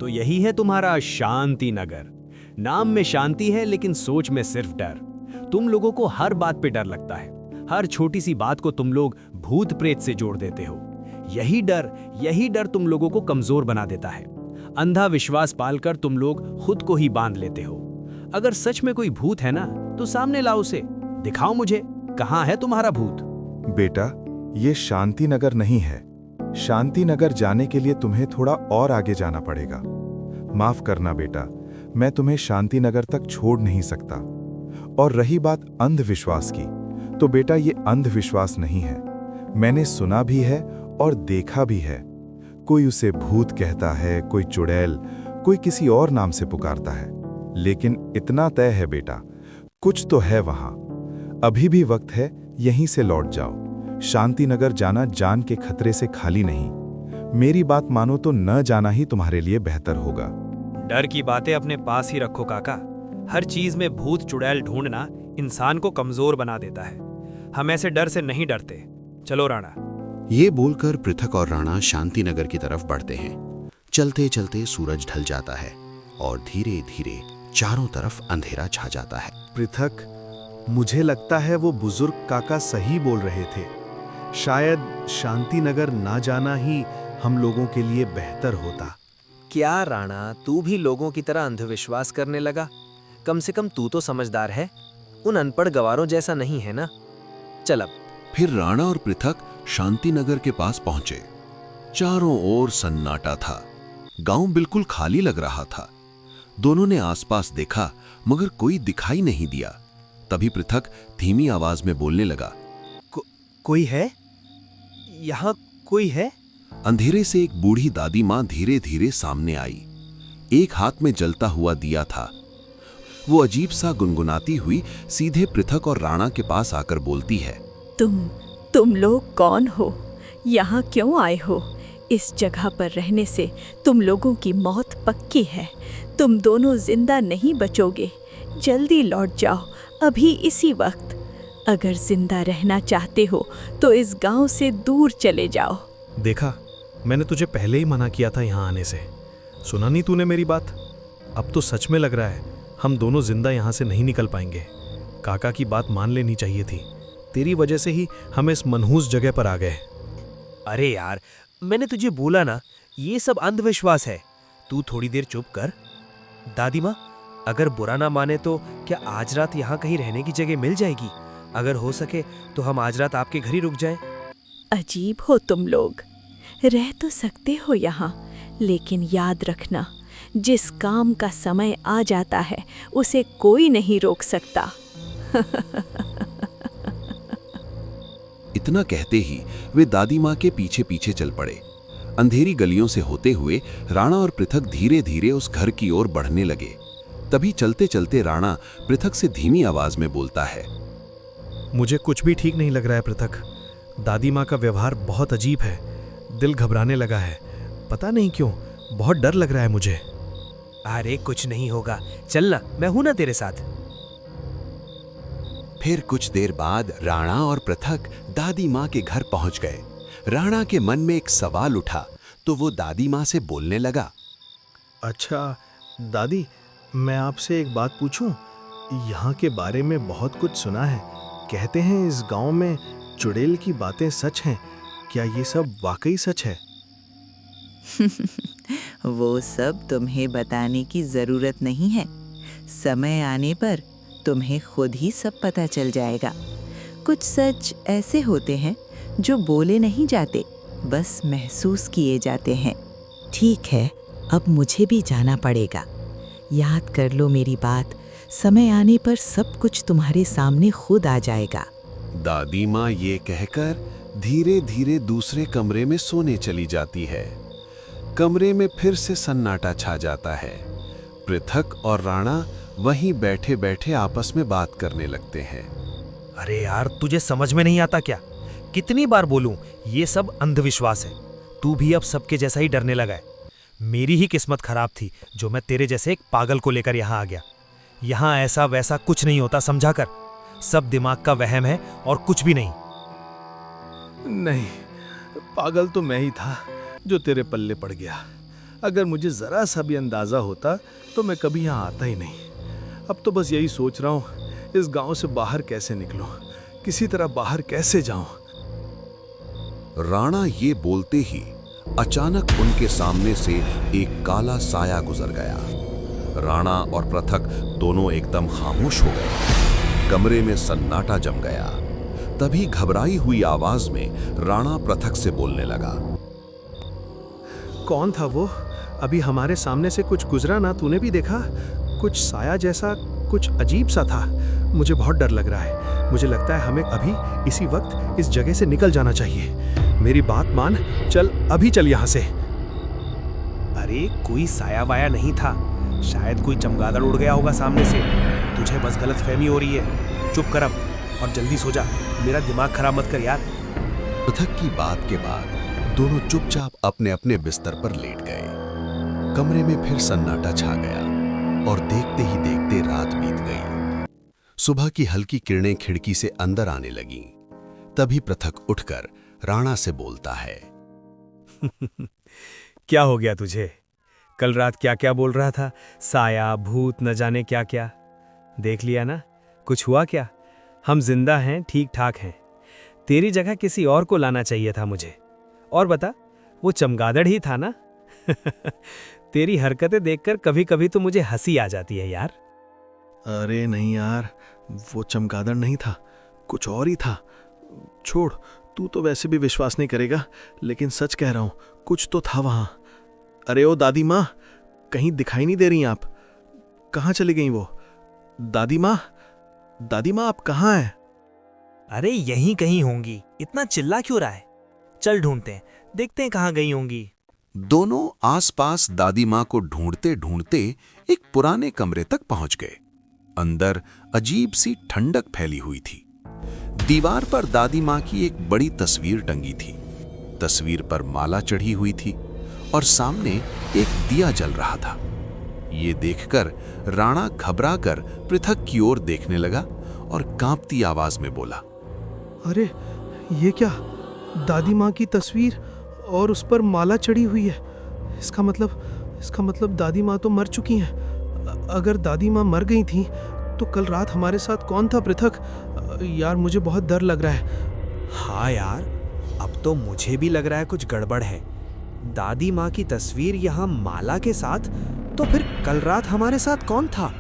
तो यही है तुम्हारा शांति नगर। नाम में शांति है लेकिन सोच में सिर्फ डर। तुम लोगों को हर बात पे डर लगता है। हर छोटी सी बात को तुम लोग भूत प्रेत से जोड़ देते हो। यही डर तुम लोगों को कमजोर बना देता है। अंधा विश्वास पालकर तुम लोग खुद को ही बांध लेते हो। अगर सच में कोई भूत है ना तो सामने लाओ उसे, दिखाओ मुझे कहाँ है तुम्हारा भूत। बेटा, ये शांति नगर नहीं है। शांति नगर जाने के लिए तुम्हें थोड़ा और आगे जाना पड़ेगा। माफ करना बेटा, मैं तुम्हें शांति नगर तक छोड़ नहीं सकता। और रही बात अंधविश्वास की, तो बेटा ये अंधविश्वास नहीं है। मैंने सुना भी है और देखा भी है। कोई उसे भूत कहता है, कोई चुड़ैल, कोई किसी और नाम से पुकारता है। लेकिन इतना तय है बेटा, कुछ तो है वहां। अभी भी वक्त है, यहीं से लौट जाओ। शांति नगर जाना जान के खतरे से खाली नहीं। मेरी बात मानो तो न जाना ही तुम्हारे लिए बेहतर होगा। डर की बातें अपने पास ही रखो काका। हर चीज में भूत चुड़ैल ढूंढना इंसान को कमजोर बना देता है। हम ऐसे डर से नहीं डरते। चलो राणा। ये बोलकर पृथक और राणा शांति नगर की तरफ बढ़ते हैं। चलते चलते सूरज ढल जाता है और धीरे धीरे चारों तरफ अंधेरा छा जाता है। पृथक, मुझे लगता है वो बुजुर्ग काका सही बोल रहे थे। शायद शांति नगर ना जाना ही हम लोगों के लिए बेहतर होता। क्या राणा, तू भी लोगों की तरह अंधविश्वास करने लगा? कम से कम तू तो समझदार है, उन अनपढ़ गवारों जैसा नहीं है ना। चल अब। फिर राणा और पृथक शांति नगर के पास पहुंचे। चारों ओर सन्नाटा था। गांव बिल्कुल खाली लग रहा था। दोनों ने आसपास देखा मगर कोई दिखाई नहीं दिया। तभी पृथक धीमी आवाज में बोलने लगा, कोई है? यहाँ कोई है? अंधेरे से एक बूढ़ी दादी मां धीरे धीरे सामने आई। एक हाथ में जलता हुआ दिया था। वो अजीब सा गुनगुनाती हुई सीधे पृथक और राणा के पास आकर बोलती है, तुम लोग कौन हो? यहाँ क्यों आए हो? इस जगह पर रहने से तुम लोगों की मौत पक्की है। तुम दोनों जिंदा नहीं बचोगे। जल्दी लौट जाओ, अभी इसी वक्त। अगर जिंदा रहना चाहते हो तो इस गांव से दूर चले जाओ। देखा, मैंने तुझे पहले ही मना किया था यहाँ आने से। सुना नहीं तूने मेरी बात? अब तो सच में लग रहा है हम दोनों जिंदा यहाँ से नहीं निकल पाएंगे। काका की बात मान लेनी चाहिए थी। तेरी वजह से ही हम इस मनहूस जगह पर आ गए। अरे यार, मैंने तुझे बोला ना, ये सब अंधविश्वास है। तू थोड़ी देर चुप कर। दादी माँ, अगर बुरा ना माने तो क्या आज रात यहाँ कहीं रहने की जगह मिल जाएगी? अगर हो सके तो हम आज रात आपके घर ही रुक जाएं। अजीब हो तुम लोग। रह तो सकते हो यहाँ, लेकिन याद रखना, जिस काम का समय आ जाता है उसे कोई नहीं रोक सकता। इतना कहते ही वे दादी माँ के पीछे पीछे चल पड़े। अंधेरी गलियों से होते हुए राणा और पृथक धीरे धीरे उस घर की ओर बढ़ने लगे। तभी चलते चलते राणा पृथक से धीमी आवाज में बोलता है, मुझे कुछ भी ठीक नहीं लग रहा है पृथक। दादी माँ का व्यवहार बहुत अजीब है। दिल घबराने लगा है। पता नहीं क्यों, बहुत डर लग रहा है मुझे। अरे कुछ नहीं होगा, चलना, मैं हूं ना तेरे साथ। फिर कुछ देर बाद राणा और पृथक दादी माँ के घर पहुंच गए। राणा के मन में एक सवाल उठा तो वो दादी माँ से बोलने लगा, अच्छा दादी, मैं आपसे एक बात पूछूं? यहाँ के बारे में बहुत कुछ सुना है। कहते हैं इस गांव में चुड़ैल की बातें सच हैं। क्या ये सब वाकई सच है? वो सब तुम्हें बताने की जरूरत नहीं है। समय आने पर तुम्हें खुद ही सब पता चल जाएगा। कुछ सच ऐसे होते हैं जो बोले नहीं जाते, बस महसूस किए जाते हैं। ठीक है, अब मुझे भी जाना पड़ेगा। याद कर लो मेरी बात, समय आने पर सब कुछ तुम्हारे सामने खुद आ जाएगा। दादी माँ ये कहकर धीरे धीरे दूसरे कमरे में सोने चली जाती है। कमरे में फिर से सन्नाटा छा जाता है। पृथक और राणा वहीं बैठे बैठे आपस में बात करने लगते हैं। अरे यार, तुझे समझ में नहीं आता क्या? कितनी बार बोलूं, ये सब अंधविश्वास है। तू भी अब सबके जैसा ही डरने लगा है। मेरी ही किस्मत खराब थी जो मैं तेरे जैसे एक पागल को लेकर यहाँ आ गया। यहाँ ऐसा वैसा कुछ नहीं होता, समझा कर। सब दिमाग का वहम है और कुछ भी नहीं। नहीं, पागल तो मैं ही था जो तेरे पल्ले पड़ गया। अगर मुझे ज़रा सा भी अंदाज़ा होता तो मैं कभी यहाँ आता ही नहीं। अब तो बस यही सोच रहा हूँ, इस गांव से बाहर कैसे निकलूं, किसी तरह बाहर कैसे जाऊं। राणा ये बोलते ही अचानक उनके सामने से एक काला साया गुजर गया। राणा और पृथक दोनों एकदम खामोश हो गए। कमरे में सन्नाटा जम गया। तभी घबराई हुई आवाज में राणा पृथक से बोलने लगा। कौन था वो? अभी हमारे सामने से कुछ गुजरा ना, तूने भी देखा? कुछ साया जैसा, कुछ अजीब सा था। मुझे बहुत डर लग रहा है। मुझे लगता है हमें अभी इसी वक्त इस जगह से निकल जाना चाहिए। मेरी बात मान, चल अभी चल यहाँ से। अरे कोई साया वाया नहीं था, शायद कोई चमगादड़ उड़ गया होगा सामने से। तुझे बस गलतफहमी हो रही है। चुप कर अब और जल्दी सो जा, मेरा दिमाग खराब मत कर यार। पृथक की बात के बाद दोनों चुपचाप अपने अपने बिस्तर पर लेट गए। कमरे में फिर सन्नाटा छा गया और देखते ही देखते रात बीत गई। सुबह की हल्की किरणें खिड़की से अंदर आने लगीं। तभी पृथक उठकर राणा से बोलता है। क्या हो गया तुझे? कल रात क्या क्या बोल रहा था? साया, भूत, न जाने क्या क्या। देख लिया ना, कुछ हुआ क्या? हम जिंदा हैं, ठीक ठाक हैं। तेरी जगह किसी और को लाना चाहिए था मुझे। और बता, वो चमगादड़ ही था ना? तेरी हरकतें देखकर कभी कभी तो मुझे हंसी आ जाती है यार। अरे नहीं यार, वो चमगादड़ नहीं था, कुछ और ही था। छोड़, तू तो वैसे भी विश्वास नहीं करेगा, लेकिन सच कह रहा हूं, कुछ तो था वहां। अरे ओ दादी माँ, कहीं दिखाई नहीं दे रही आप? कहाँ चली गई वो? दादी माँ, दादी माँ आप कहाँ हैं? अरे यहीं कहीं होंगी, इतना चिल्ला क्यों रहा है? चल ढूंढते हैं, देखते हैं कहाँ गई होंगी। दोनों आसपास दादी मां को ढूंढते ढूंढते एक पुराने कमरे तक पहुंच गए। अंदर अजीब सी ठंडक फैली हुई थी। दीवार पर दादी मां की एक बड़ी तस्वीर टंगी थी। तस्वीर पर माला चढ़ी हुई थी और सामने एक दिया जल रहा था। ये देखकर राणा घबराकर पृथक की ओर देखने लगा और कांपती आवाज में बोला। अरे ये क्या? दादी माँ की तस्वीर और उस पर माला चढ़ी हुई है। इसका मतलब दादी माँ तो मर चुकी हैं। अगर दादी माँ मर गई थी तो कल रात हमारे साथ कौन था पृथक? यार मुझे बहुत डर लग रहा है। हाँ यार, अब तो मुझे भी लग रहा है कुछ गड़बड़ है। दादी माँ की तस्वीर यहाँ माला के साथ, तो फिर कल रात हमारे साथ कौन था?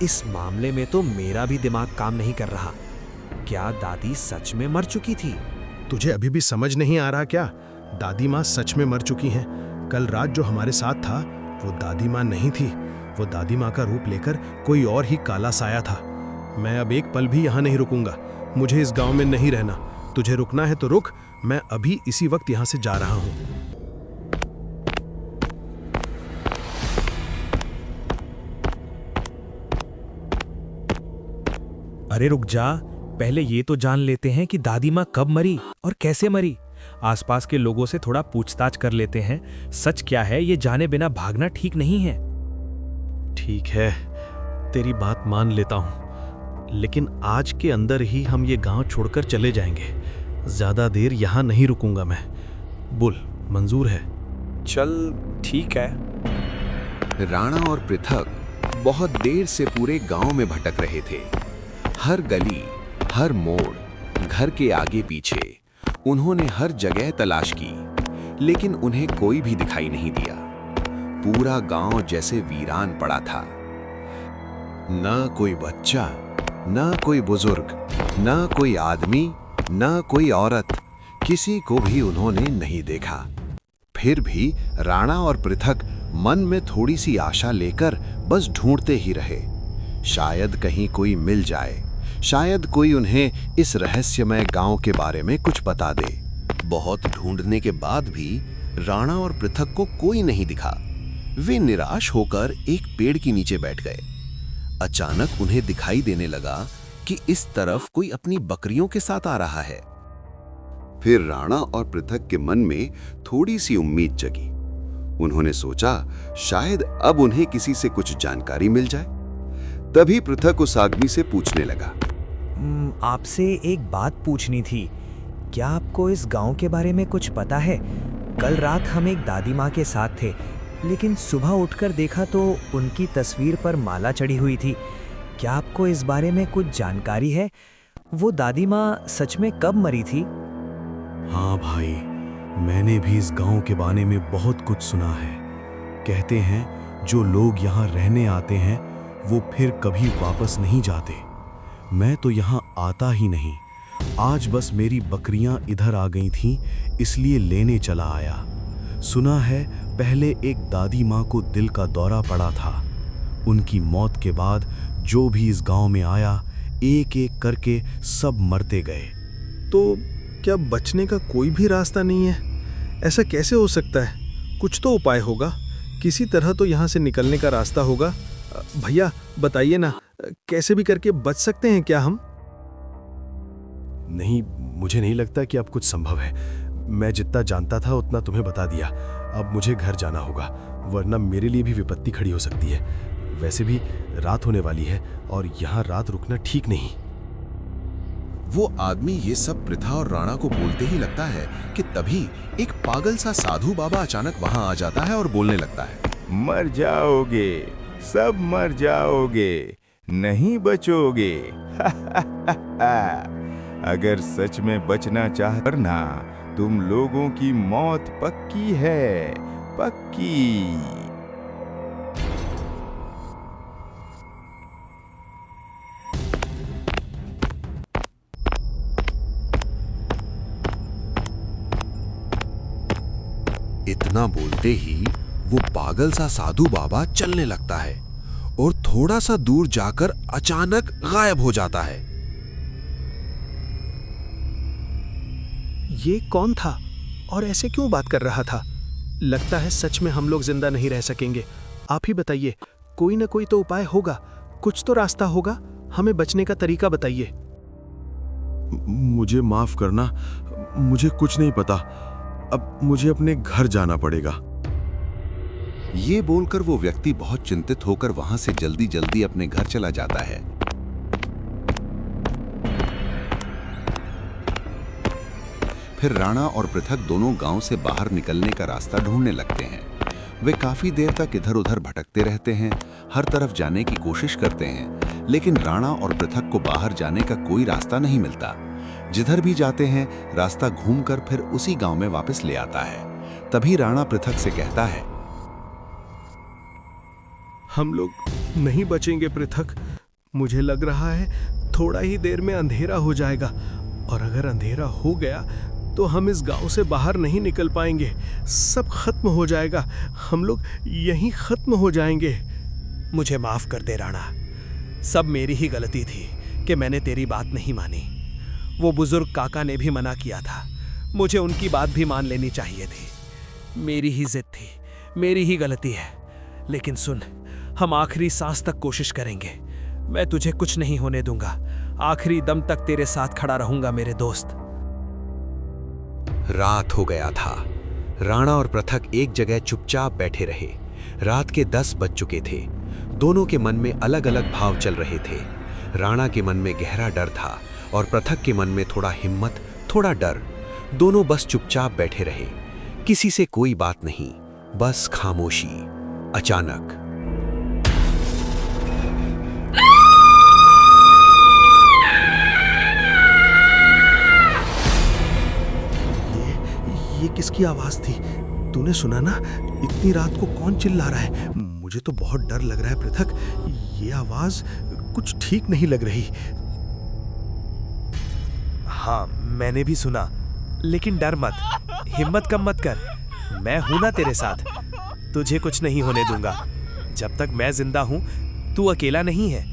इस मामले में तो मेरा भी दिमाग काम नहीं कर रहा। क्या दादी सच में मर चुकी थी? तुझे अभी भी समझ नहीं आ रहा क्या? दादी माँ सच में मर चुकी हैं। कल रात जो हमारे साथ था वो दादी माँ नहीं थी। वो दादी माँ का रूप लेकर कोई और ही काला साया था। मैं अब एक पल भी यहाँ नहीं रुकूंगा। मुझे इस गांव में नहीं रहना। तुझे रुकना है तो रुक, मैं अभी इसी वक्त यहाँ से जा रहा हूँ। अरे रुक जा, पहले ये तो जान लेते हैं कि दादी माँ कब मरी और कैसे मरी। आसपास के लोगों से थोड़ा पूछताछ कर लेते हैं। सच क्या है ये जाने बिना भागना ठीक नहीं है। ठीक है, तेरी बात मान लेता हूँ, लेकिन आज के अंदर ही हम ये गांव छोड़कर चले जाएंगे। ज्यादा देर यहाँ नहीं रुकूंगा मैं। बोल, मंजूर है? चल ठीक है। राणा और पृथक बहुत देर से पूरे गांव में भटक रहे थे। हर गली, हर मोड़, घर के आगे पीछे उन्होंने हर जगह तलाश की, लेकिन उन्हें कोई भी दिखाई नहीं दिया। पूरा गांव जैसे वीरान पड़ा था। न कोई बच्चा, न कोई बुजुर्ग, न कोई आदमी, न कोई औरत, किसी को भी उन्होंने नहीं देखा। फिर भी राणा और पृथक मन में थोड़ी सी आशा लेकर बस ढूंढते ही रहे। शायद कहीं कोई मिल जाए, शायद कोई उन्हें इस रहस्यमय गांव के बारे में कुछ बता दे। बहुत ढूंढने के बाद भी राणा और पृथक को कोई नहीं दिखा। वे निराश होकर एक पेड़ के नीचे बैठ गए। अचानक उन्हें दिखाई देने लगा कि इस तरफ कोई अपनी बकरियों के साथ आ रहा है। फिर राणा और पृथक के मन में थोड़ी सी उम्मीद जगी। उन्होंने सोचा शायद अब उन्हें किसी से कुछ जानकारी मिल जाए। तभी पृथक उस आदमी से पूछने लगा। आपसे एक बात पूछनी थी। क्या आपको इस गांव के बारे में कुछ पता है? कल रात हम एक दादी माँ के साथ थे। लेकिन सुबह उठकर देखा तो उनकी तस्वीर पर माला चढ़ी हुई थी। क्या आपको इस बारे में कुछ जानकारी है? वो दादी माँ सच में कब मरी थी? हाँ भाई, मैंने भी इस गांव के बारे में बहुत कुछ सुना है। कहते हैं जो लोग यहाँ रहने आते हैं वो फिर कभी वापस नहीं जाते। मैं तो यहाँ आता ही नहीं। आज बस मेरी बकरियां इधर आ गई थीं, इसलिए लेने चला आया। सुना है पहले एक दादी माँ को दिल का दौरा पड़ा था। उनकी मौत के बाद जो भी इस गांव में आया, एक एक करके सब मरते गए। तो क्या बचने का कोई भी रास्ता नहीं है? ऐसा कैसे हो सकता है? कुछ तो उपाय होगा, किसी तरह तो यहाँ से निकलने का रास्ता होगा। भैया बताइए ना, कैसे भी करके बच सकते हैं क्या हम? नहीं, मुझे नहीं लगता कि अब कुछ संभव है। मैं जितना जानता था उतना तुम्हें बता दिया। अब मुझे घर जाना होगा, वरना मेरे लिए भी विपत्ति खड़ी हो सकती है। वैसे भी रात होने वाली है और यहाँ रात रुकना ठीक नहीं। वो आदमी ये सब प्रथा और राणा को बोलते ही लगता है कि तभी एक पागल सा साधु बाबा अचानक वहां आ जाता है और बोलने लगता है, मर जाओगे, सब मर जाओगे, नहीं बचोगे। अगर सच में बचना चाहते ना, तुम लोगों की मौत पक्की है, पक्की। इतना बोलते ही वो पागल सा साधु बाबा चलने लगता है और थोड़ा सा दूर जाकर अचानक गायब हो जाता है। ये कौन था और ऐसे क्यों बात कर रहा था? लगता है सच में हम लोग जिंदा नहीं रह सकेंगे। आप ही बताइए, कोई ना कोई तो उपाय होगा, कुछ तो रास्ता होगा। हमें बचने का तरीका बताइए। मुझे माफ करना, मुझे कुछ नहीं पता। अब मुझे अपने घर जाना पड़ेगा। ये बोलकर वो व्यक्ति बहुत चिंतित होकर वहां से जल्दी जल्दी अपने घर चला जाता है। फिर राणा और पृथक दोनों गांव से बाहर निकलने का रास्ता ढूंढने लगते हैं। वे काफी देर तक इधर उधर भटकते रहते हैं, हर तरफ जाने की कोशिश करते हैं, लेकिन राणा और पृथक को बाहर जाने का कोई रास्ता नहीं मिलता। जिधर भी जाते हैं रास्ता घूमकर फिर उसी गांव में वापस ले आता है। तभी राणा पृथक से कहता है, हम लोग नहीं बचेंगे पृथक। मुझे लग रहा है थोड़ा ही देर में अंधेरा हो जाएगा, और अगर अंधेरा हो गया तो हम इस गांव से बाहर नहीं निकल पाएंगे। सब खत्म हो जाएगा, हम लोग यहीं खत्म हो जाएंगे। मुझे माफ कर दे राणा, सब मेरी ही गलती थी कि मैंने तेरी बात नहीं मानी। वो बुजुर्ग काका ने भी मना किया था, मुझे उनकी बात भी मान लेनी चाहिए थी। मेरी ही जिद थी, मेरी ही गलती है। लेकिन सुन, हम आखिरी सांस तक कोशिश करेंगे। मैं तुझे कुछ नहीं होने दूंगा, आखिरी दम तक तेरे साथ खड़ा रहूंगा मेरे दोस्त। रात हो गया था। राणा और पृथक एक जगह चुपचाप बैठे रहे। रात के 10 बज चुके थे। दोनों के मन में अलग अलग भाव चल रहे थे। राणा के मन में गहरा डर था और पृथक के मन में थोड़ा हिम्मत, थोड़ा डर। दोनों बस चुपचाप बैठे रहे, किसी से कोई बात नहीं, बस खामोशी। अचानक ये किसकी आवाज थी? तूने सुना ना? इतनी रात को कौन चिल्ला रहा है? मुझे तो बहुत डर लग रहा है पृथक। ये आवाज कुछ ठीक नहीं लग रही। हाँ, मैंने भी सुना, लेकिन डर मत, हिम्मत कम मत कर। मैं हूं ना तेरे साथ, तुझे कुछ नहीं होने दूंगा। जब तक मैं जिंदा हूं, तू अकेला नहीं है।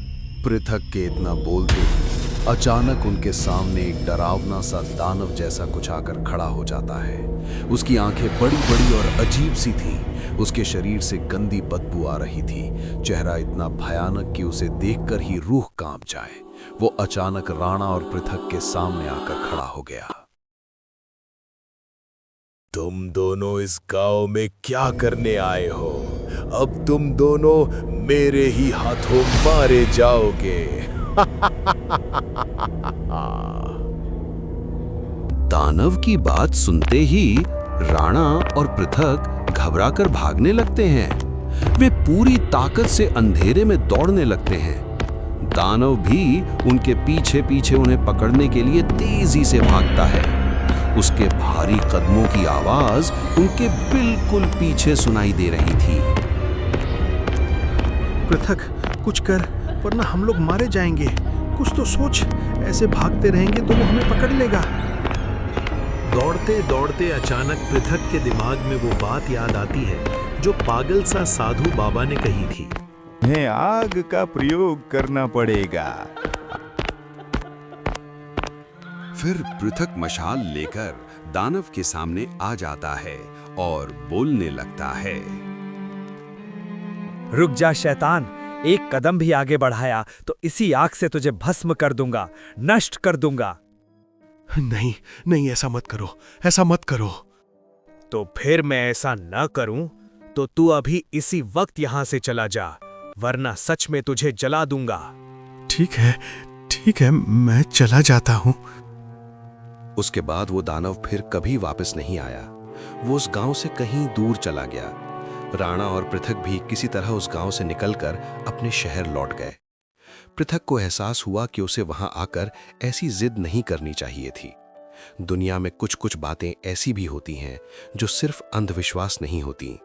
पृथक के इतना बोलते ही अचानक उनके सामने एक डरावना सा दानव जैसा कुछ आकर खड़ा हो जाता है। उसकी आंखें बड़ी बड़ी और अजीब सी थीं। उसके शरीर से गंदी बदबू आ रही थी। चेहरा इतना भयानक कि उसे देखकर ही रूह कांप जाए। वो अचानक राणा और पृथक के सामने आकर खड़ा हो गया। तुम दोनों इस गांव में क्या करने आए हो? अब तुम दोनों मेरे ही हाथों मारे जाओगे। दानव की बात सुनते ही राणा और पृथक घबराकर भागने लगते हैं। वे पूरी ताकत से अंधेरे में दौड़ने लगते हैं। दानव भी उनके पीछे पीछे उन्हें पकड़ने के लिए तेजी से भागता है। उसके भारी कदमों की आवाज उनके बिल्कुल पीछे सुनाई दे रही थी। पृथक, कुछ कर, वरना हम लोग मारे जाएंगे। कुछ तो सोच, ऐसे भागते रहेंगे तो वो हमें पकड़ लेगा। दौड़ते दौड़ते अचानक पृथक के दिमाग में वो बात याद आती है जो पागल सा साधु बाबा ने कही थी। उन्हें आग का प्रयोग करना पड़ेगा। फिर पृथक मशाल लेकर दानव के सामने आ जाता है और बोलने लगता है। रुक जा शैतान, एक कदम भी आगे बढ़ाया तो इसी आग से तुझे भस्म कर दूंगा, नष्ट कर दूंगा। नहीं नहीं, ऐसा मत करो, ऐसा मत करो। तो फिर मैं ऐसा न करूं तो तू अभी इसी वक्त यहां से चला जा, वरना सच में तुझे जला दूंगा। ठीक है, मैं चला जाता हूं। उसके बाद वो दानव फिर कभी वापस नहीं आया। वो उस गांव से कहीं दूर चला गया। राणा और पृथक भी किसी तरह उस गांव से निकलकर अपने शहर लौट गए। पृथक को एहसास हुआ कि उसे वहां आकर ऐसी जिद नहीं करनी चाहिए थी। दुनिया में कुछ कुछ बातें ऐसी भी होती हैं जो सिर्फ अंधविश्वास नहीं होती,